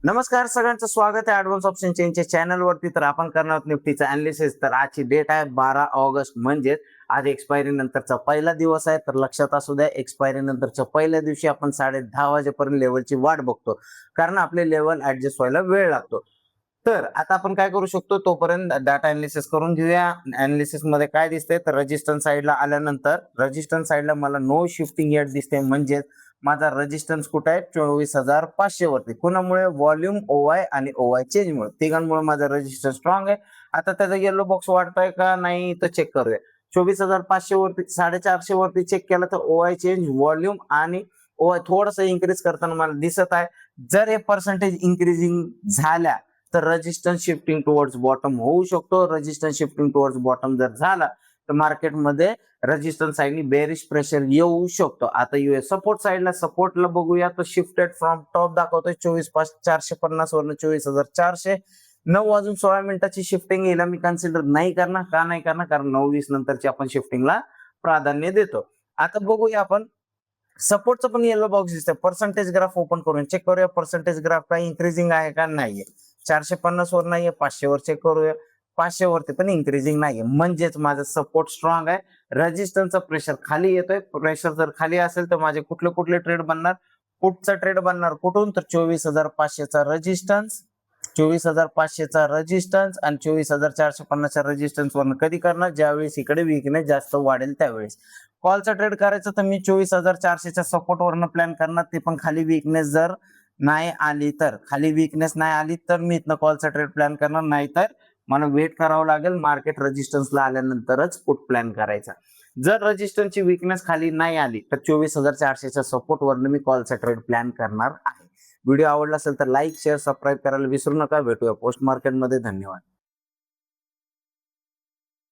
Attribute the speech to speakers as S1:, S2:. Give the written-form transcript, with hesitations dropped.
S1: नमस्कार, सगळ्यांचं स्वागत आहे ऍडव्हान्स ऑप्शन चेनच्या चॅनलवरती. तर आपण करणार आहोत निफ्टीचा अनालिसिस. तर आजची डेट आहे 12 ऑगस्ट, म्हणजेच आज एक्सपायरी नंतरचा पहिला दिवस आहे. तर लक्षात असू द्या, एक्सपायरी नंतरच्या पहिल्या दिवशी आपण 10:30 वाजेपर्यंत लेवलची वाट बघतो, कारण आपले लेवल ऍडजस्ट व्हायला वेळ लागतो. तर आता आपण काय करू शकतो, तोपर्यंत डाटा अनालिसिस करून घेऊया. अनालिसिस मध्ये काय दिसतंय, तर रेजिस्टन्स साईडला आल्यानंतर रेजिस्टन्स साईडला मला नो शिफ्टिंग येट दिसते, म्हणजे माझा रेजिस्टन्स कुठे आहे 24,500 वरती. कुणामुळे? व्हॉल्यूम, ओआय आणि ओआय चेंजमुळे, तिघांमुळे माझा रेजिस्टन्स स्ट्रॉंग आहे. आता त्याचा येलो बॉक्स वाढतोय का नाही तर चेक करूया. 24,500 वरती 450 वरती चेक केला तर ओआय चेंज, व्हॉल्यूम आणि ओआय थोडंसं इन्क्रीज करताना मला दिसत आहे. जर हे पर्सेंटेज इन्क्रीजिंग झाल्या तर रेजिस्टन्स शिफ्टिंग टुवर्ड्स बॉटम होऊ शकतो. रेजिस्टन्स शिफ्टिंग टुवर्ड्स बॉटम जर झाला तर मार्केटमध्ये रेजिस्टन्स साईडनी बेरिश प्रेशर येऊ शकतो. आता यूएस सपोर्ट साईडला, सपोर्टला बघूया तर शिफ्टेड फ्रॉम टॉप दाखवतोय 24,450 वरून 24,400. 9:16 शिफ्टिंग येईल, मी कन्सिडर नाही करणार. का नाही करणार? कारण 9:20 नंतरची आपण शिफ्टिंगला प्राधान्य देतो. आता बघूया आपण सपोर्टचं पण येलो बॉक्स दिसतंय. पर्सेंटेज ग्राफ ओपन करून चेक करूया. पर्सेंटेज ग्राफ काय इन्क्रीजिंग आहे का नाहीये. 450 वर नाहीये, 500 वर चेक करूया. 500 वरती पण इन्क्रीजिंग नाहीये, म्हणजेच माझा सपोर्ट स्ट्रॉंग आहे. रेजिस्टन्सचा प्रेशर खाली येतोय. प्रेशर जर खाली असेल तर माझे कुठले कुठले ट्रेड बनणार? पुटचा ट्रेड बनणार. कुठून? तर 24,500 चा रेजिस्टन्स, 24,500 चा रेजिस्टन्स आणि 24,450 च्या रेजिस्टन्स वरून कधी करणार? ज्यावेळेस इकडे विकनेस जास्त वाढेल त्यावेळेस. कॉलचा ट्रेड करायचा तर मी 24,400 च्या सपोर्ट वरनं प्लॅन करणार, ते पण खाली विकनेस जर नाही आली तर. खाली विकनेस नाही आली तर मी इथनं कॉलचा ट्रेड प्लॅन करणार, नाहीतर मला वेट करावं लागेल. मार्केट रेजिस्टन्सला आल्यानंतरच पुट प्लॅन करायचा. जर रेजिस्टन्सची विकनेस खाली नाही आली तर 24,400 च्या सपोर्ट वरनं मी कॉलचा ट्रेड प्लॅन करणार आहे. व्हिडिओ आवडला असेल तर लाईक, शेअर, सबस्क्राईब करायला विसरू नका. भेटूया पोस्ट मार्केटमध्ये. धन्यवाद.